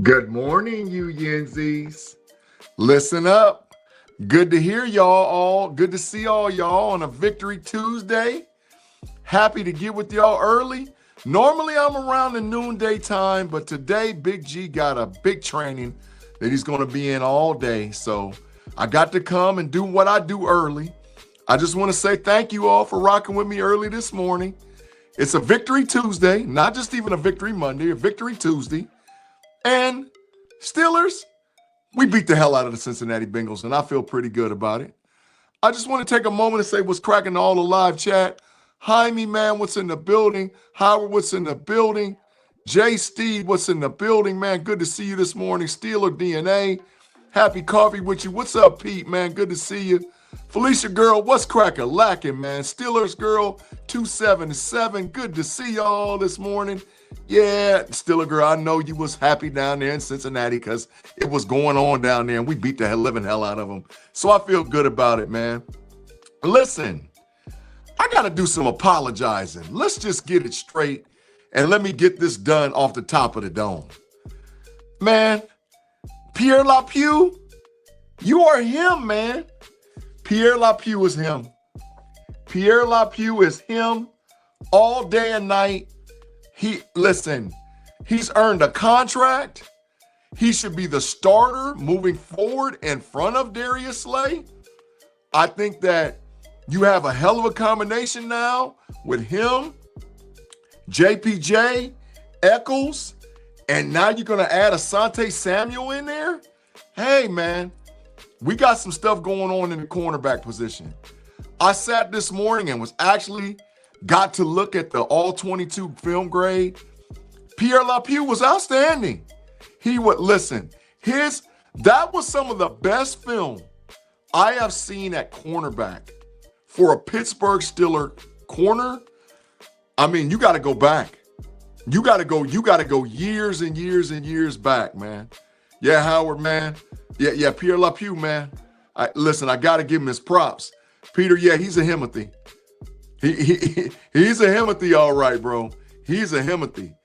Good morning, you Yinzies. Listen up. Good to hear y'all all. Good to see all y'all on a Victory Tuesday. Happy to get with y'all early. Normally I'm around the noonday time, but today Big G got a big training that he's going to be in all day. So I got to come and do what I do early. I just want to say thank you all for rocking with me early this morning. It's a Victory Tuesday, not just even a Victory Monday, a Victory Tuesday. And Steelers, we beat the hell out of the Cincinnati Bengals, and I feel pretty good about it. I just want to take a moment to say what's cracking to all the live chat. Jaime, man, what's in the building? Howard, what's in the building? Jay Steve, what's in the building, man? Good to see you this morning. Steeler DNA, happy coffee with you. What's up, Pete, man? Good to see you. Felicia girl, what's cracking lacking, man? Steelers girl, 277. Good to see y'all this morning. Yeah, Steeler girl, I know you was happy down there in Cincinnati because it was going on down there and we beat the living hell out of them. So I feel good about it, man. Listen, I got to do some apologizing. Let's just get it straight and let me get this done off the top of the dome. Man, Pierre Le Pew, you are him, man. Pierre Le Pew is him. Pierre Le Pew is him all day and night. He's earned a contract. He should be the starter moving forward in front of Darius Slay. I think that you have a hell of a combination now with him, JPJ, Eccles, and now you're going to add Asante Samuel in there. Hey, man, we got some stuff going on in the cornerback position. I sat this morning and got to look at the all-22 film grade. Pierre Le Pew was outstanding. That was some of the best film I have seen at cornerback for a Pittsburgh Steeler corner. I mean, you got to go back. You got to go years and years and years back, man. Yeah, Howard, man. Yeah, Pierre Le Pew, man. I got to give him his props. Peter, yeah, he's a Himothy. He's a Himothy, all right, bro. He's a Himothy.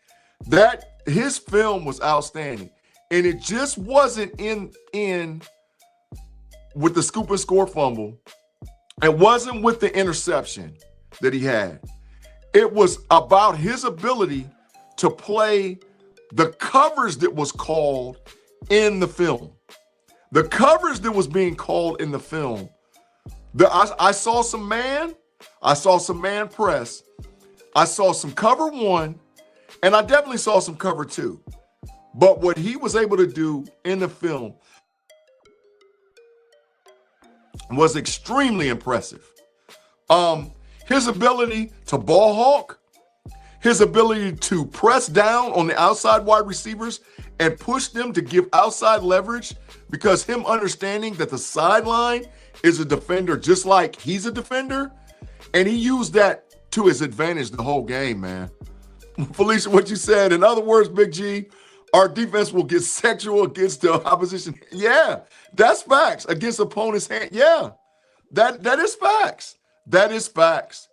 His film was outstanding. And it just wasn't in with the scoop and score fumble. It wasn't with the interception that he had. It was about his ability to play the coverage that was called in the film. The coverage that was being called in the film. I saw some man press. I saw some cover one, and I definitely saw some cover two. But what he was able to do in the film was extremely impressive. His ability to ball hawk, his ability to press down on the outside wide receivers and push them to give outside leverage, because him understanding that the sideline is a defender just like he's a defender, and he used that to his advantage the whole game, man. Felicia, what you said, in other words, Big G, our defense will get sexual against the opposition. Yeah, that's facts. Against opponent's hand. Yeah, that is facts. That is facts.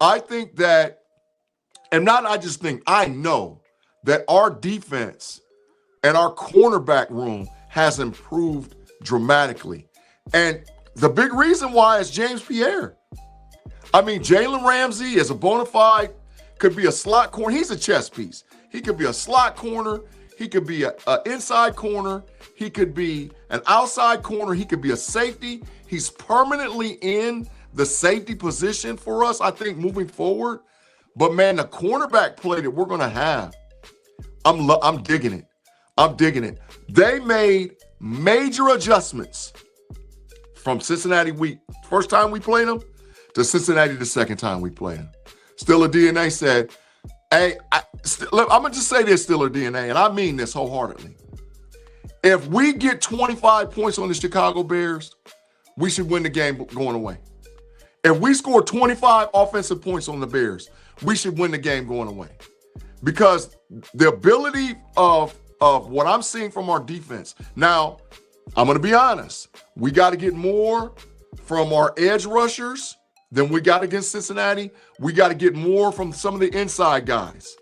I think that, and not I just think, I know that our defense and our cornerback room has improved dramatically. And the big reason why is James Pierre. I mean, Jalen Ramsey is a bona fide, could be a slot corner. He's a chess piece. He could be a slot corner. He could be an inside corner. He could be an outside corner. He could be a safety. He's permanently in the safety position for us, I think, moving forward. But, man, the cornerback play that we're going to have, I'm digging it. I'm digging it. They made major adjustments from Cincinnati first time we played them to Cincinnati the second time we played them. Steeler DNA said, hey, I'm going to just say this, Steeler DNA, and I mean this wholeheartedly. If we get 25 points on the Chicago Bears, we should win the game going away. If we score 25 offensive points on the Bears, we should win the game going away. Because the ability of what I'm seeing from our defense. Now, I'm going to be honest. We got to get more from our edge rushers than we got against Cincinnati. We got to get more from some of the inside guys.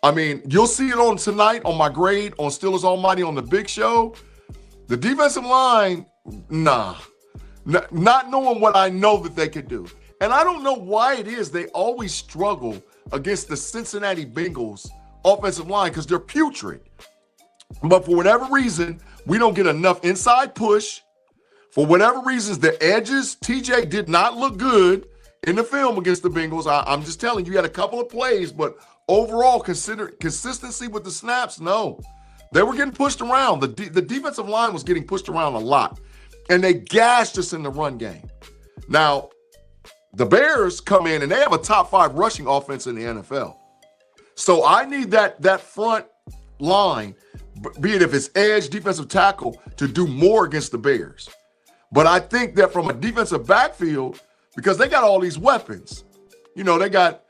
I mean, you'll see it on tonight on my grade on Steelers Almighty on the big show. The defensive line, nah. Not knowing what I know that they could do. And I don't know why it is they always struggle against the Cincinnati Bengals offensive line because they're putrid. But for whatever reason, we don't get enough inside push. For whatever reasons, the edges, TJ did not look good in the film against the Bengals. I'm just telling you, you had a couple of plays, but overall, consistency with the snaps, no. They were getting pushed around. The defensive line was getting pushed around a lot, and they gashed us in the run game. Now, the Bears come in, and they have a top 5 rushing offense in the NFL. So I need that front line, be it if it's edge, defensive tackle, to do more against the Bears. But I think that from a defensive backfield, because they got all these weapons, you know, they got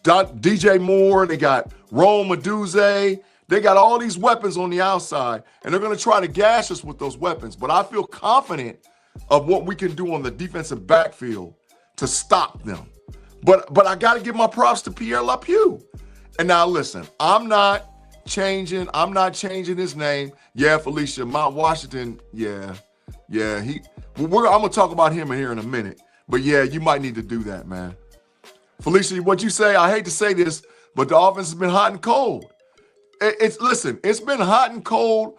DJ Moore, they got Rome Aduze, they got all these weapons on the outside, and they're going to try to gash us with those weapons. But I feel confident of what we can do on the defensive backfield to stop them. But I got to give my props to Pierre Le Pew. And now listen, I'm not changing his name. Yeah, Felicia, Mount Washington, yeah. I'm going to talk about him here in a minute. But yeah, you might need to do that, man. Felicia, what'd you say? I hate to say this, but the offense has been hot and cold. Listen, it's been hot and cold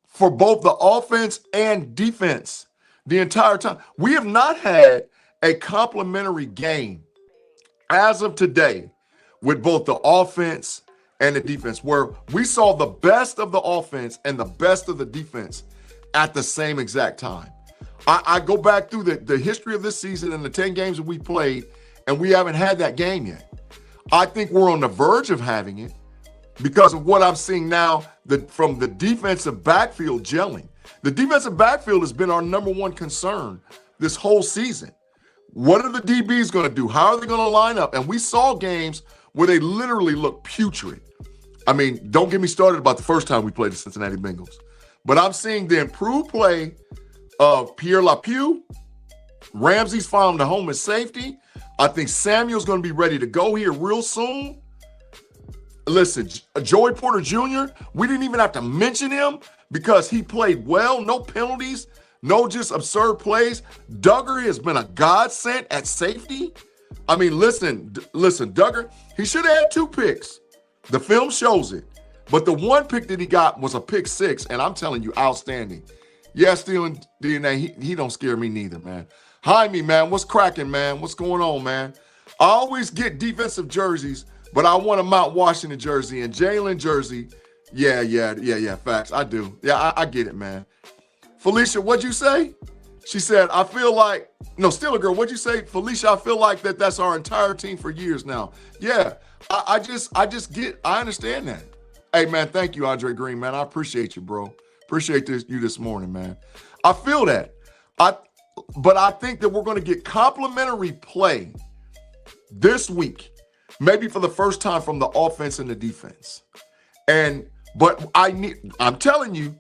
for both the offense and defense the entire time. We have not had a complimentary game as of today with both the offense and the defense, where we saw the best of the offense and the best of the defense at the same exact time. I go back through the history of this season and the 10 games that we played, and we haven't had that game yet. I think we're on the verge of having it because of what I'm seeing now from the defensive backfield gelling. The defensive backfield has been our number one concern this whole season. What are the DBs going to do? How are they going to line up? And we saw games where they literally looked putrid. I mean, don't get me started about the first time we played the Cincinnati Bengals. But I'm seeing the improved play of Pierre Le Pew. Ramsey's found a home at safety. I think Samuel's going to be ready to go here real soon. Listen, Joey Porter Jr., we didn't even have to mention him because he played well. No penalties, no just absurd plays. Duggar has been a godsend at safety. I mean, listen, Duggar, he should have had 2 picks. The film shows it. But the one pick that he got was a pick 6, and I'm telling you, outstanding. Yeah, stealing DNA, he don't scare me neither, man. Jaime, man, what's cracking, man? What's going on, man? I always get defensive jerseys, but I want a Mount Washington jersey and Jalen jersey. Yeah, facts. I do. Yeah, I get it, man. Felicia, what'd you say? She said, I feel like, no, still a girl, what'd you say? Felicia, I feel like that's our entire team for years now. Yeah, I understand that. Hey, man, thank you, Andre Green, man. I appreciate you, bro. Appreciate you this morning, man. I feel that. But I think that we're going to get complimentary play this week, maybe for the first time from the offense and the defense. But I'm telling you,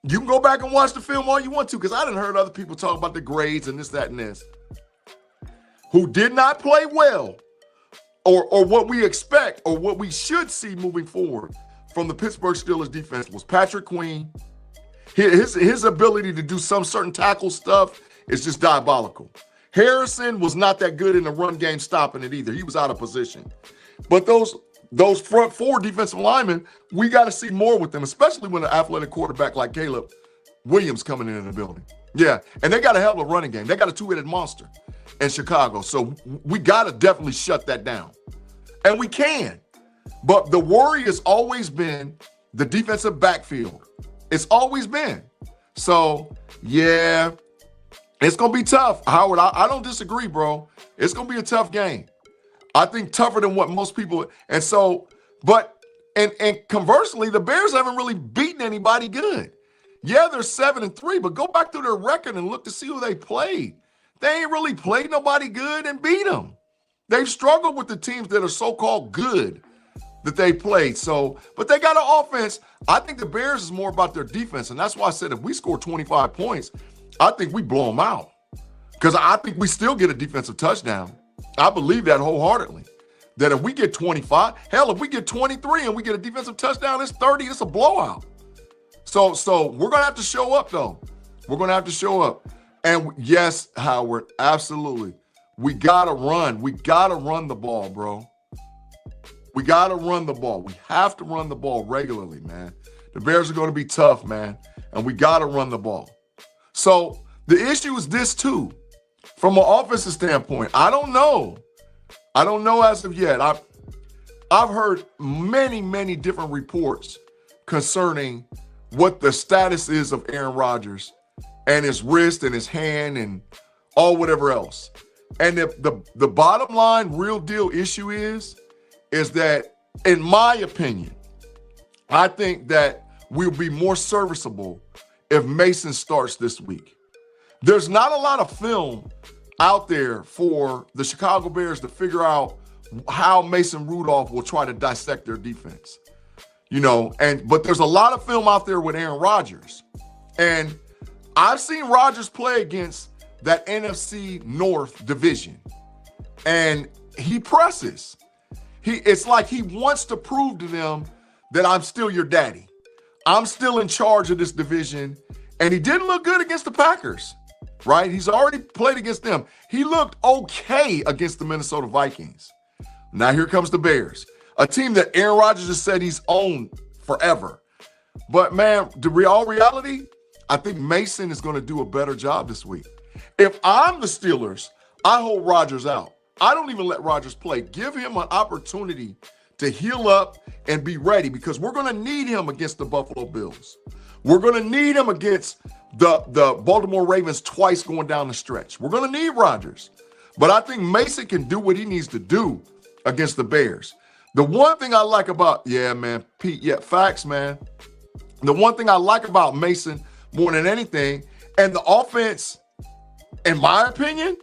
you can go back and watch the film all you want to, because I done heard other people talk about the grades and this, that, and this, who did not play well, or what we expect, or what we should see moving forward from the Pittsburgh Steelers defense was Patrick Queen. His ability to do some certain tackle stuff is just diabolical. Harrison was not that good in the run game stopping it either. He was out of position. But those front 4 defensive linemen, we got to see more with them, especially when an athletic quarterback like Caleb Williams coming into the building. Yeah, and they got a hell of a running game. They got a 2-headed monster in Chicago. So we got to definitely shut that down. And we can. But the worry has always been the defensive backfield. It's always been. So, yeah, it's going to be tough. Howard, I don't disagree, bro. It's going to be a tough game. I think tougher than what most people. And so, and conversely, the Bears haven't really beaten anybody good. Yeah, they're 7-3, but go back through their record and look to see who they played. They ain't really played nobody good and beat them. They've struggled with the teams that are so-called good that they played. So, but they got an offense. I think the Bears is more about their defense. And that's why I said if we score 25 points, I think we blow them out. Because I think we still get a defensive touchdown. I believe that wholeheartedly. that if we get 25, hell, if we get 23 and we get a defensive touchdown, it's 30, it's a blowout. So we're going to have to show up, though. We're going to have to show up. And yes, Howard, absolutely. We got to run. We got to run the ball, bro. We got to run the ball. We have to run the ball regularly, man. The Bears are going to be tough, man. And we got to run the ball. So the issue is this, too. From an offensive standpoint, I don't know. I don't know as of yet. I've heard many different reports concerning what the status is of Aaron Rodgers and his wrist and his hand and all whatever else. And the bottom line, real deal issue is that, in my opinion, I think that we'll be more serviceable if Mason starts this week. There's not a lot of film out there for the Chicago Bears to figure out how Mason Rudolph will try to dissect their defense. You know, but there's a lot of film out there with Aaron Rodgers. And I've seen Rodgers play against that NFC North division. And he presses. It's like he wants to prove to them that I'm still your daddy. I'm still in charge of this division. And he didn't look good against the Packers, right? He's already played against them. He looked okay against the Minnesota Vikings. Now here comes the Bears, a team that Aaron Rodgers has said he's owned forever. But, man, the reality, I think Mason is going to do a better job this week. If I'm the Steelers, I hold Rodgers out. I don't even let Rodgers play. Give him an opportunity to heal up and be ready, because we're going to need him against the Buffalo Bills. We're going to need him against the Baltimore Ravens twice going down the stretch. We're going to need Rodgers. But I think Mason can do what he needs to do against the Bears. The one thing I like about, Pete, facts, man. The one thing I like about Mason more than anything, and the offense, in my opinion,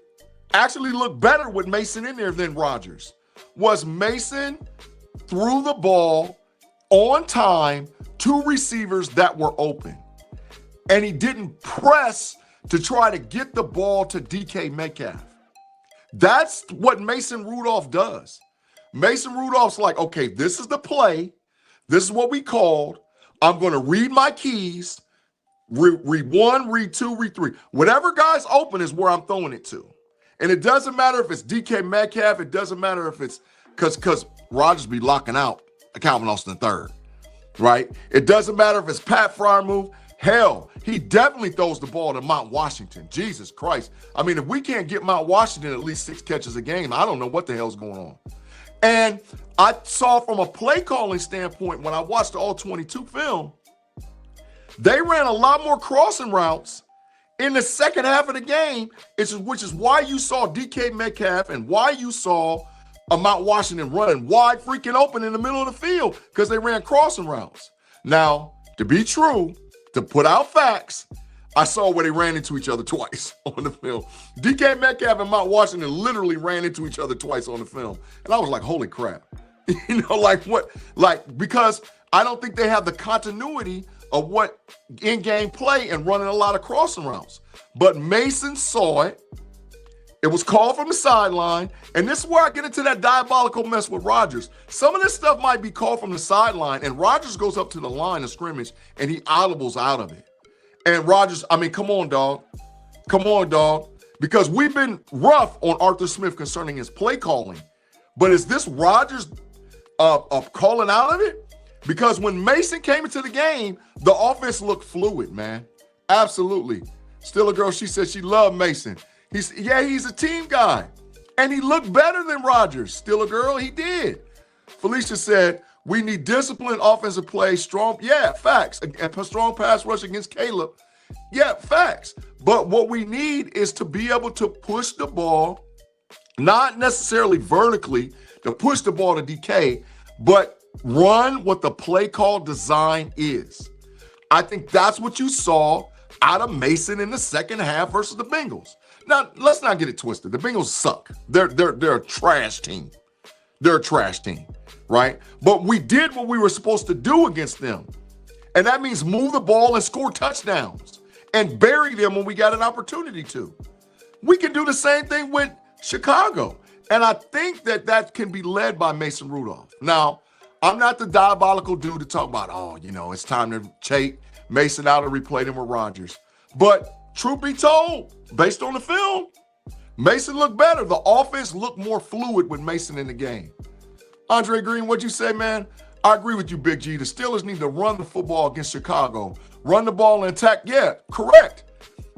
actually looked better with Mason in there than Rodgers, was Mason threw the ball on time to receivers that were open. And he didn't press to try to get the ball to DK Metcalf. That's what Mason Rudolph does. Mason Rudolph's like, okay, this is the play. This is what we called. I'm going to read my keys. Read one, read two, read three. Whatever guy's open is where I'm throwing it to. And it doesn't matter if it's DK Metcalf. It doesn't matter if it's because Rodgers be locking out Calvin Austin III, right? It doesn't matter if it's Pat Freiermuth. Hell, he definitely throws the ball to Mount Washington. Jesus Christ. I mean, if we can't get Mount Washington at least 6 catches a game, I don't know what the hell's going on. And I saw from a play calling standpoint, when I watched the All-22 film, they ran a lot more crossing routes in the second half of the game, which is why you saw DK Metcalf and why you saw a Mount Washington running wide freaking open in the middle of the field, because they ran crossing routes. Now, to be true, to put out facts, I saw where they ran into each other twice on the film. DK Metcalf and Mount Washington literally ran into each other twice on the film. And I was like, holy crap. You know, like what? Like, because I don't think they have the continuity of what in-game play and running a lot of crossing routes. But Mason saw it. It was called from the sideline. And this is where I get into that diabolical mess with Rodgers. Some of this stuff might be called from the sideline, and Rodgers goes up to the line of scrimmage and he audibles out of it. And Rodgers, I mean, come on, dog. Come on, dog. Because we've been rough on Arthur Smith concerning his play calling. But is this Rodgers calling out of it? Because when Mason came into the game, the offense looked fluid, man. Absolutely. Still a girl, she said she loved Mason. He's a team guy. And he looked better than Rodgers. Still a girl, he did. Felicia said, we need disciplined offensive play, strong, facts. And strong pass rush against Caleb. Yeah, facts. But what we need is to be able to push the ball, not necessarily vertically, to push the ball to DK, but run what the play call design is. I think that's what you saw out of Mason in the second half versus the Bengals. Now, let's not get it twisted. The Bengals suck. They're a trash team. They're a trash team, right? But we did what we were supposed to do against them. And that means move the ball and score touchdowns and bury them when we got an opportunity to. We can do the same thing with Chicago. And I think that can be led by Mason Rudolph. Now, I'm not the diabolical dude to talk about, oh, it's time to take Mason out and replay him with Rodgers. But truth be told, based on the film, Mason looked better. The offense looked more fluid with Mason in the game. Andre Green, what'd you say, man? I agree with you, Big G. The Steelers need to run the football against Chicago. Run the ball and attack. Yeah, correct.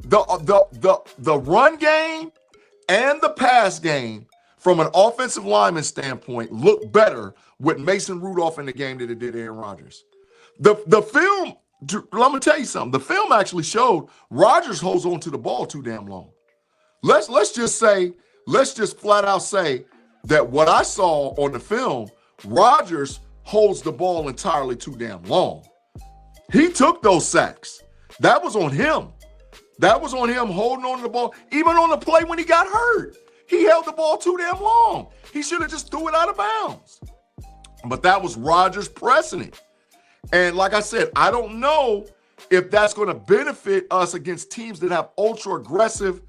The run game and the pass game from an offensive lineman standpoint look better with Mason Rudolph in the game than it did Aaron Rodgers. The film, let me tell you something. The film actually showed Rodgers holds on to the ball too damn long. Let's just flat out say that what I saw on the film, Rodgers holds the ball entirely too damn long. He took those sacks. That was on him. That was on him holding on to the ball. Even on the play when he got hurt, he held the ball too damn long. He should have just threw it out of bounds. But that was Rodgers pressing it. And like I said, I don't know if that's going to benefit us against teams that have ultra-aggressive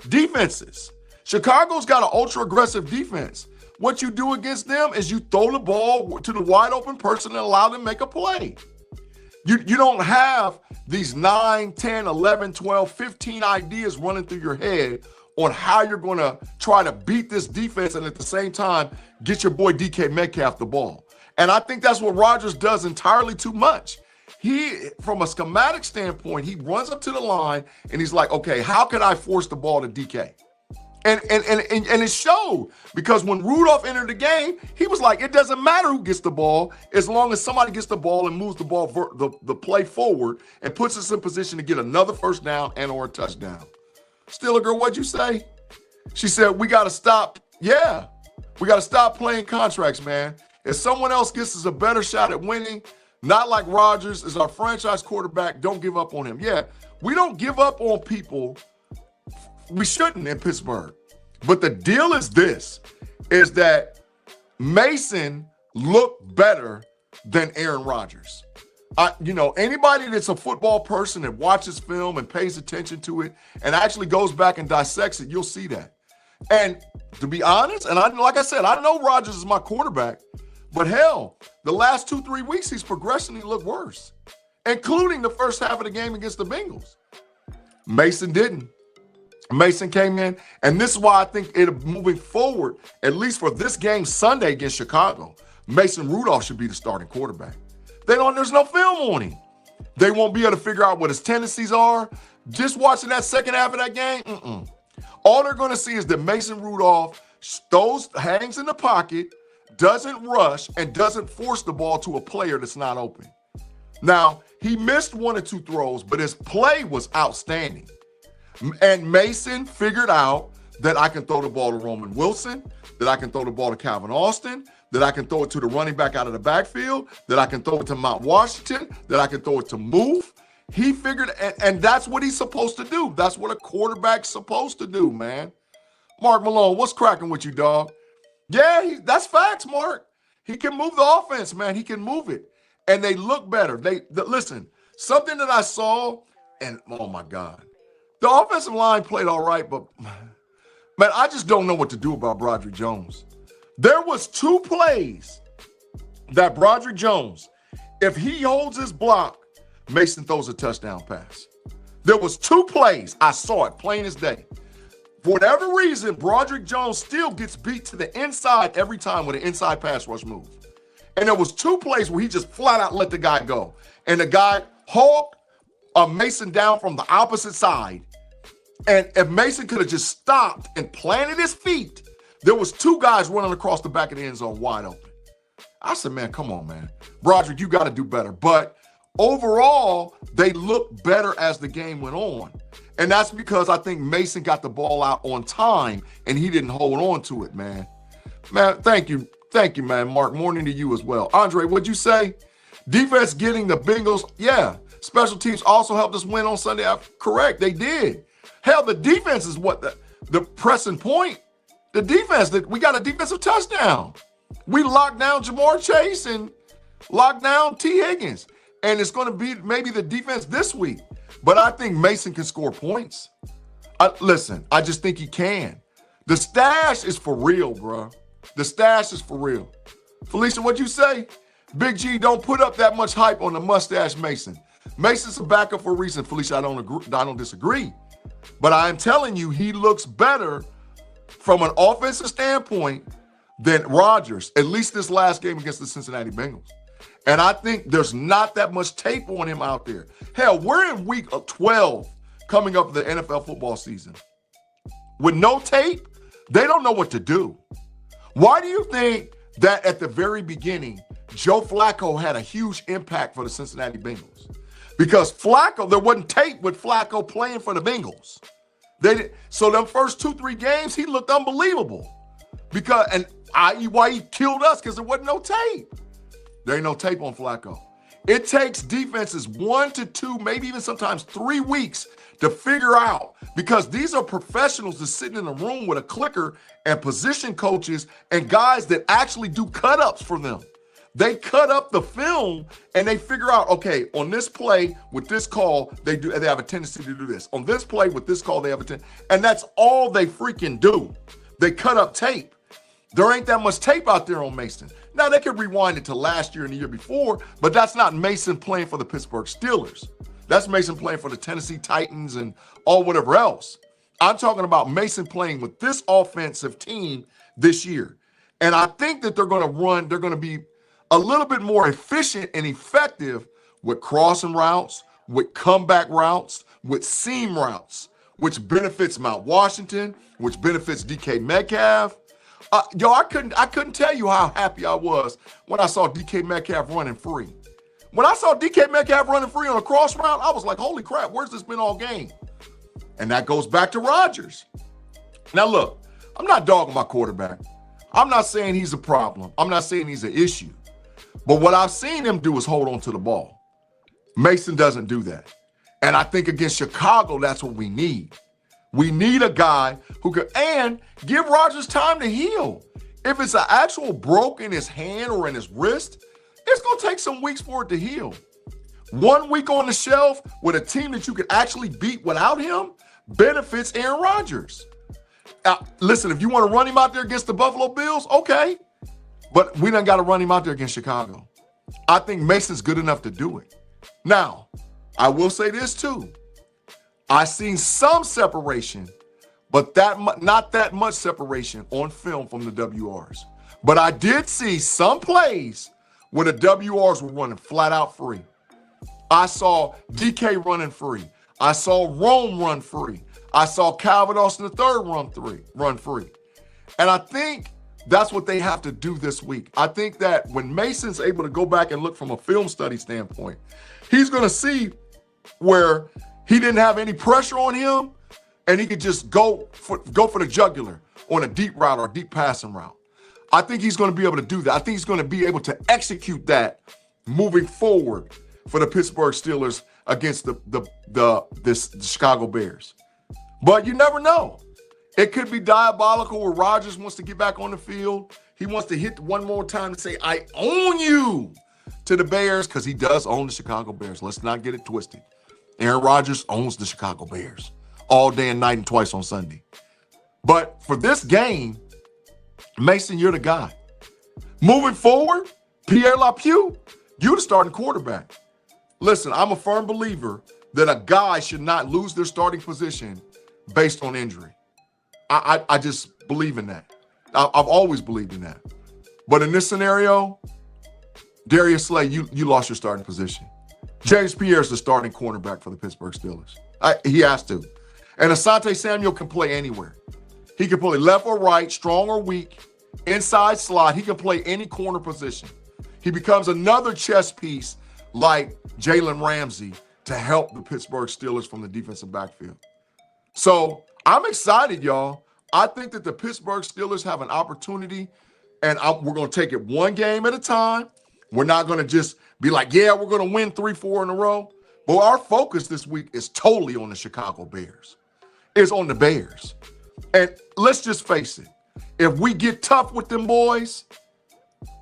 defenses. Chicago's got an ultra-aggressive defense. What you do against them is you throw the ball to the wide-open person and allow them to make a play. You don't have these 9, 10, 11, 12, 15 ideas running through your head on how you're going to try to beat this defense and at the same time get your boy DK Metcalf the ball. And I think that's what Rodgers does entirely too much. He, from a schematic standpoint, he runs up to the line and he's like, okay, how can I force the ball to DK? And it showed, because when Rudolph entered the game, he was like, it doesn't matter who gets the ball as long as somebody gets the ball and moves the ball, the play forward and puts us in position to get another first down and or a touchdown. Steeler girl, what'd you say? She said, we got to stop. Yeah, we got to stop playing contracts, man. If someone else gets us a better shot at winning, not like Rodgers is our franchise quarterback, don't give up on him. Yeah, we don't give up on people. We shouldn't in Pittsburgh. But the deal is this, is that Mason looked better than Aaron Rodgers. Anybody that's a football person that watches film and pays attention to it and actually goes back and dissects it, you'll see that. And to be honest, and like I said, I know Rodgers is my quarterback, but hell, the last 2-3 weeks, he's progressively looked worse, including the first half of the game against the Bengals. Mason didn't. Mason came in, and this is why I think moving forward, at least for this game Sunday against Chicago, Mason Rudolph should be the starting quarterback. There's no film on him. They won't be able to figure out what his tendencies are. Just watching that second half of that game, all they're going to see is that Mason Rudolph hangs in the pocket, doesn't rush, and doesn't force the ball to a player that's not open. Now, he missed 1 or 2 throws, but his play was outstanding. And Mason figured out that I can throw the ball to Roman Wilson, that I can throw the ball to Calvin Austin, that I can throw it to the running back out of the backfield, that I can throw it to Mount Washington, that I can throw it to Move. He figured, and that's what he's supposed to do. That's what a quarterback's supposed to do, man. Mark Malone, what's cracking with you, dog? Yeah, that's facts, Mark. He can move the offense, man. He can move it. And they look better. Listen, something that I saw, and oh my God. The offensive line played all right, but man, I just don't know what to do about Broderick Jones. There was 2 plays that Broderick Jones, if he holds his block, Mason throws a touchdown pass. There was 2 plays. I saw it plain as day. For whatever reason, Broderick Jones still gets beat to the inside every time with an inside pass rush move. And there was 2 plays where he just flat out let the guy go. And the guy hauled Mason down from the opposite side. And if Mason could have just stopped and planted his feet, there was 2 guys running across the back of the end zone wide open. I said, man, come on, man. Broderick, you got to do better. But overall, they looked better as the game went on. And that's because I think Mason got the ball out on time and he didn't hold on to it, man. Man, thank you. Thank you, man. Mark, morning to you as well. Andre, what'd you say? Defense getting the Bengals. Yeah. Special teams also helped us win on Sunday. Correct. They did. Hell, the defense is what the pressing point. The defense, we got a defensive touchdown. We locked down Jamar Chase and locked down T. Higgins. And it's going to be maybe the defense this week. But I think Mason can score points. Listen, I just think he can. The stash is for real, bro. The stash is for real. Felicia, what'd you say? Big G, don't put up that much hype on the Mustache Mason. Mason's a backup for a reason, Felicia. I don't disagree. But I am telling you, he looks better from an offensive standpoint than Rodgers, at least this last game against the Cincinnati Bengals. And I think there's not that much tape on him out there. Hell, we're in week 12 coming up the NFL football season. With no tape, they don't know what to do. Why do you think that at the very beginning, Joe Flacco had a huge impact for the Cincinnati Bengals? Because Flacco, there wasn't tape with Flacco playing for the Bengals. So them first 2-3 games, he looked unbelievable. And why he killed us, because there wasn't no tape. There ain't no tape on Flacco. It takes defenses 1 to 2, maybe even sometimes 3 weeks to figure out, because these are professionals that's sitting in a room with a clicker and position coaches and guys that actually do cut-ups for them. They cut up the film and they figure out, okay, on this play with this call, they have a tendency to do this. On this play with this call, they have a tendency. And that's all they freaking do. They cut up tape. There ain't that much tape out there on Mason. Now, they could rewind it to last year and the year before, but that's not Mason playing for the Pittsburgh Steelers. That's Mason playing for the Tennessee Titans and all whatever else. I'm talking about Mason playing with this offensive team this year. And I think that they're going to be a little bit more efficient and effective with crossing routes, with comeback routes, with seam routes, which benefits Mount Washington, which benefits DK Metcalf. I couldn't tell you how happy I was when I saw DK Metcalf running free. When I saw DK Metcalf running free on a cross route, I was like, holy crap, where's this been all game? And that goes back to Rodgers. Now, look, I'm not dogging my quarterback. I'm not saying he's a problem. I'm not saying he's an issue. But what I've seen him do is hold on to the ball. Mason doesn't do that. And I think against Chicago, that's what we need. We need a guy who can, and give Rodgers time to heal. If it's an actual broke in his hand or in his wrist, it's going to take some weeks for it to heal. 1 week on the shelf with a team that you can actually beat without him benefits Aaron Rodgers. Listen, if you want to run him out there against the Buffalo Bills, okay. But we done got to run him out there against Chicago. I think Mason's good enough to do it. Now, I will say this too. I've seen some separation, but not that much separation on film from the WRs. But I did see some plays where the WRs were running flat out free. I saw DK running free. I saw Rome run free. I saw Calvin Austin III run free. And I think that's what they have to do this week. I think that when Mason's able to go back and look from a film study standpoint, he's going to see where he didn't have any pressure on him and he could just go for the jugular on a deep route or a deep passing route. I think he's going to be able to do that. I think he's going to be able to execute that moving forward for the Pittsburgh Steelers against the Chicago Bears. But you never know. It could be diabolical where Rodgers wants to get back on the field. He wants to hit one more time and say, I own you to the Bears, because he does own the Chicago Bears. Let's not get it twisted. Aaron Rodgers owns the Chicago Bears all day and night and twice on Sunday. But for this game, Mason, you're the guy. Moving forward, Pierre Le Pew, you're the starting quarterback. Listen, I'm a firm believer that a guy should not lose their starting position based on injury. I just believe in that. I've always believed in that. But in this scenario, Darius Slay, you lost your starting position. James Pierre's the starting cornerback for the Pittsburgh Steelers. He has to. And Asante Samuel can play anywhere. He can play left or right, strong or weak, inside slot. He can play any corner position. He becomes another chess piece like Jalen Ramsey to help the Pittsburgh Steelers from the defensive backfield. So I'm excited, y'all. I think that the Pittsburgh Steelers have an opportunity, and we're going to take it one game at a time. We're not going to just be like, yeah, we're going to win 3-4 in a row. But our focus this week is totally on the Chicago Bears. It's on the Bears. And let's just face it. If we get tough with them boys,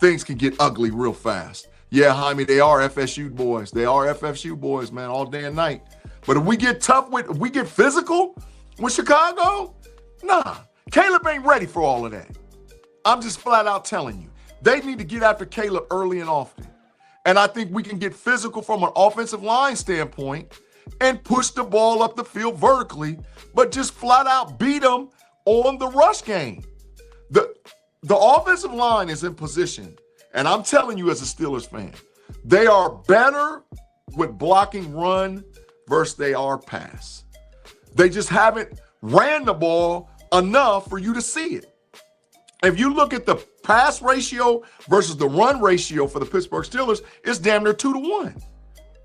things can get ugly real fast. Yeah, Jaime, they are FSU boys. They are FSU boys, man, all day and night. But if we get tough if we get physical with Chicago, nah, Caleb ain't ready for all of that. I'm just flat out telling you. They need to get after Caleb early and often. And I think we can get physical from an offensive line standpoint and push the ball up the field vertically, but just flat out beat them on the rush game. The offensive line is in position, and I'm telling you as a Steelers fan, they are better with blocking run versus they are pass. They just haven't ran the ball enough for you to see it. If you look at the pass ratio versus the run ratio for the Pittsburgh Steelers, it's damn near 2-1.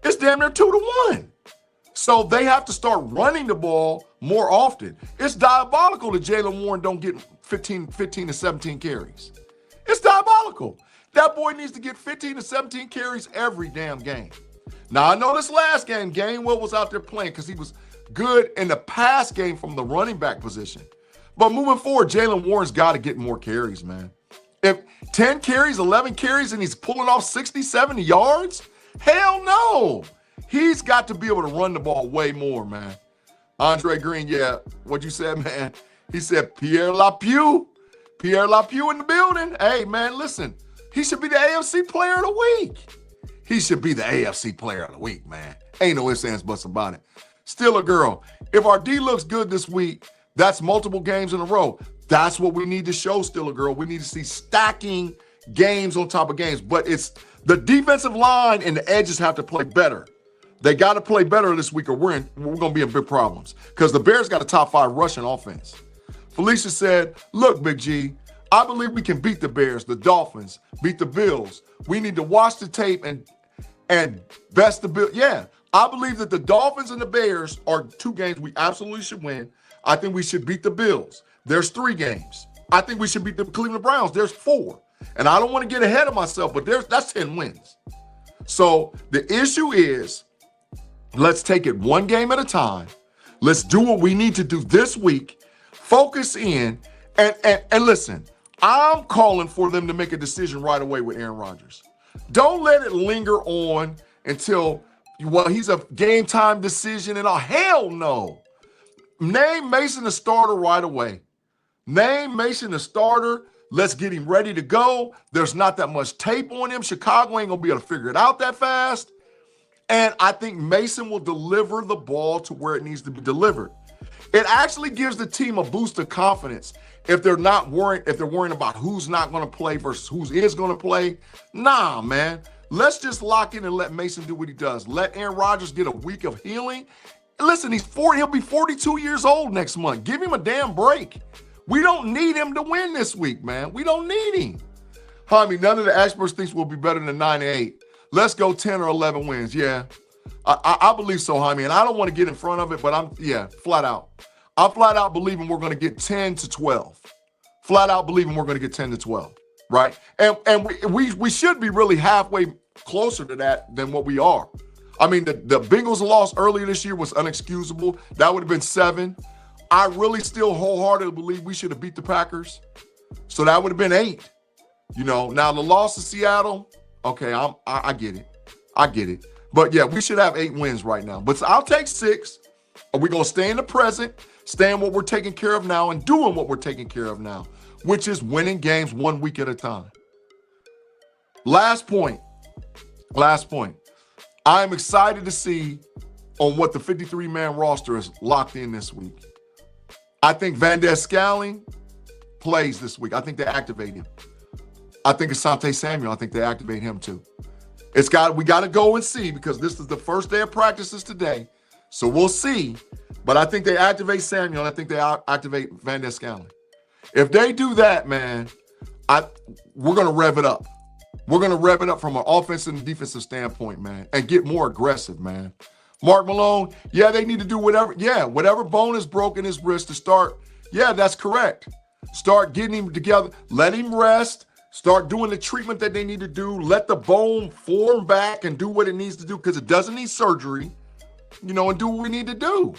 It's damn near 2-1. So they have to start running the ball more often. It's diabolical that Jaylen Warren don't get 15 to 17 carries. It's diabolical. That boy needs to get 15 to 17 carries every damn game. Now, I know this last game, Gainwell was out there playing because he was good in the pass game from the running back position. But moving forward, Jaylen Warren's got to get more carries, man. If 10 carries, 11 carries, and he's pulling off 60, 70 yards, hell no. He's got to be able to run the ball way more, man. Andre Green, yeah, what you said, man. He said Pierre Le Pew. Pierre Le Pew in the building. Hey, man, listen. He should be the AFC Player of the Week. He should be the AFC Player of the Week, man. Ain't no ifs, ands, buts about it. Still a girl. If our D looks good this week, that's multiple games in a row. That's what we need to show, still a girl. We need to see stacking games on top of games. But it's the defensive line and the edges have to play better. They got to play better this week or we're going to be in big problems because the Bears got a top 5 rushing offense. Felicia said, look, Big G, I believe we can beat the Bears, the Dolphins, beat the Bills. We need to watch the tape and best the Bills. Yeah, I believe that the Dolphins and the Bears are 2 games we absolutely should win. I think we should beat the Bills. There's 3 games. I think we should beat the Cleveland Browns. There's 4. And I don't want to get ahead of myself, but that's 10 wins. So the issue is, let's take it one game at a time. Let's do what we need to do this week. Focus in and listen, I'm calling for them to make a decision right away with Aaron Rodgers. Don't let it linger on until, well, he's a game time decision and all. Hell no. Name Mason the starter right away. Name Mason the starter. Let's get him ready to go. There's not that much tape on him. Chicago ain't going to be able to figure it out that fast. And I think Mason will deliver the ball to where it needs to be delivered. It actually gives the team a boost of confidence if they're not worried, if they're worrying about who's not going to play versus who is going to play. Nah, man. Let's just lock in and let Mason do what he does. Let Aaron Rodgers get a week of healing. Listen, he'll be 42 years old next month. Give him a damn break. We don't need him to win this week, man. We don't need him. Jaime, none of the experts think we'll be better than 9-8. Let's go 10 or 11 wins. Yeah, I believe so, Jaime. And I don't want to get in front of it, but flat out. I'm flat out believing we're going to get 10 to 12. Flat out believing we're going to get 10 to 12, right? And we should be really halfway closer to that than what we are. I mean, the Bengals loss earlier this year was unexcusable. That would have been 7. I really still wholeheartedly believe we should have beat the Packers. So that would have been 8. You know, now the loss to Seattle, okay, I get it. I get it. But yeah, we should have 8 wins right now. But I'll take 6. Are we going to stay in the present, stay in what we're taking care of now, and doing what we're taking care of now, which is winning games 1 week at a time. Last point. I'm excited to see on what the 53-man roster is locked in this week. I think Van Der Schelling plays this week. I think they activate him. I think Asante Samuel, I think they activate him too. We got to go and see because this is the first day of practices today. So we'll see. But I think they activate Samuel. And I think they activate Van Der Schelling. If they do that, man, we're going to rev it up. We're going to rev it up from an offensive and defensive standpoint, man, and get more aggressive, man. Mark Malone, yeah, they need to do whatever. Yeah, whatever bone is broken his wrist to start. Yeah, that's correct. Start getting him together. Let him rest. Start doing the treatment that they need to do. Let the bone form back and do what it needs to do because it doesn't need surgery, you know, and do what we need to do.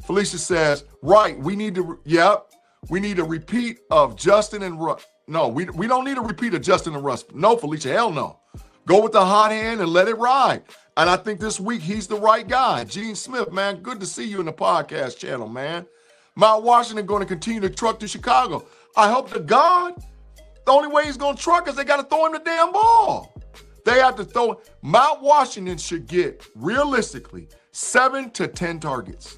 Felicia says, right, we need a repeat of Justin and Russ. No, we don't need a repeat of Justin and Russ. No, Felicia, hell no. Go with the hot hand and let it ride. And I think this week he's the right guy. Gene Smith, man, good to see you in the podcast channel, man. Mount Washington going to continue to truck to Chicago. I hope to God, the only way he's going to truck is they got to throw him the damn ball. They have to throw. Mount Washington should get, realistically, 7 to 10 targets.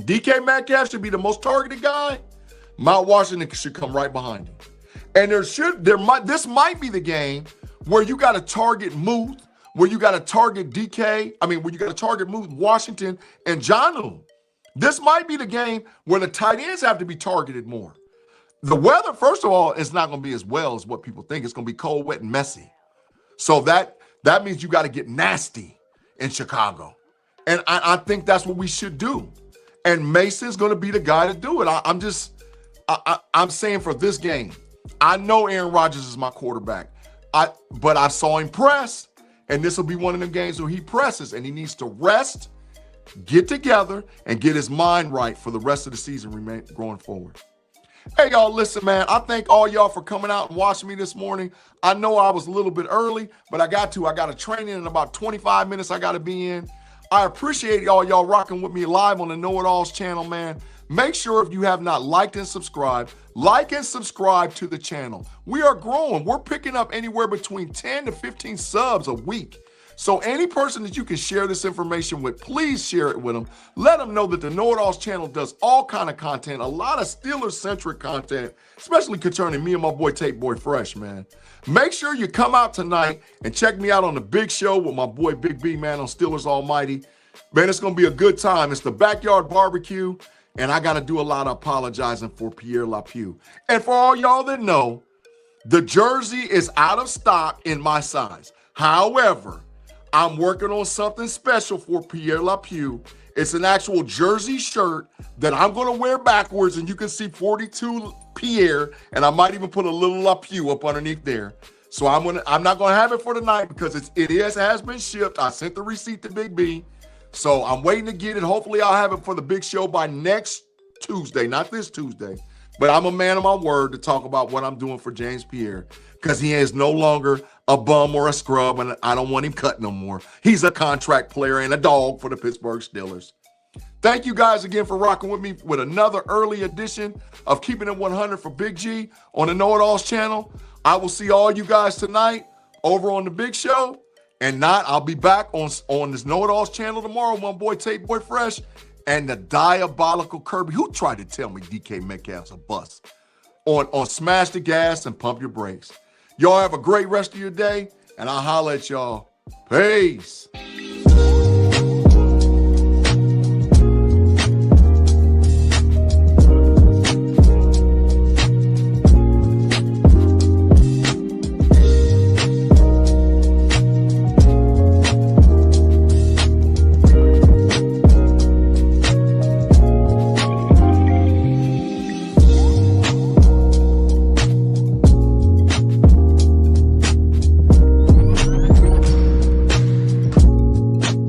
DK Metcalf should be the most targeted guy. Mount Washington should come right behind him. And this might be the game where you got to target Muth, where you got to target where you got to target Muth, Washington, and Jonnu. This might be the game where the tight ends have to be targeted more. The weather, first of all, is not going to be as well as what people think. It's going to be cold, wet, and messy. So that means you got to get nasty in Chicago. And I think that's what we should do. And Mason's going to be the guy to do it. I'm saying for this game, I know Aaron Rodgers is my quarterback. But I saw him press, and this will be one of the games where he presses, and he needs to rest, get together, and get his mind right for the rest of the season going forward. Hey, y'all, listen, man, I thank all y'all for coming out and watching me this morning. I know I was a little bit early, but I got a training in about 25 minutes I got to be in. I appreciate y'all rocking with me live on the KnoItAllz channel, man. Make sure if you have not liked and subscribed, like and subscribe to the channel. We are growing. We're picking up anywhere between 10 to 15 subs a week. So any person that you can share this information with, please share it with them. Let them know that the KnoItAllz channel does all kind of content, a lot of Steelers-centric content, especially concerning me and my boy Tape Boy Fresh, man. Make sure you come out tonight and check me out on the big show with my boy Big B, man, on Steelers Almighty. Man, it's going to be a good time. It's the backyard barbecue, and I got to do a lot of apologizing for Pierre Le Pew. And for all y'all that know, the jersey is out of stock in my size. However, I'm working on something special for Pierre Le Pew. It's an actual jersey shirt that I'm going to wear backwards, and you can see 42 Pierre, and I might even put a little Le Pew up underneath there. So I'm not going to have it for tonight because it has been shipped. I sent the receipt to Big B. So I'm waiting to get it. Hopefully I'll have it for the big show by next Tuesday, not this Tuesday. But I'm a man of my word to talk about what I'm doing for James Pierre because he is no longer a bum or a scrub, and I don't want him cut no more. He's a contract player and a dog for the Pittsburgh Steelers. Thank you guys again for rocking with me with another early edition of Keeping It 100 for Big G on the KnoItAllz channel. I will see all you guys tonight over on the big show. And I'll be back on this KnoItAllz channel tomorrow with my boy Tape Boy Fresh and the diabolical Kirby, who tried to tell me DK Metcalf's a bust, on Smash the Gas and Pump Your Brakes. Y'all have a great rest of your day, and I'll holler at y'all. Peace.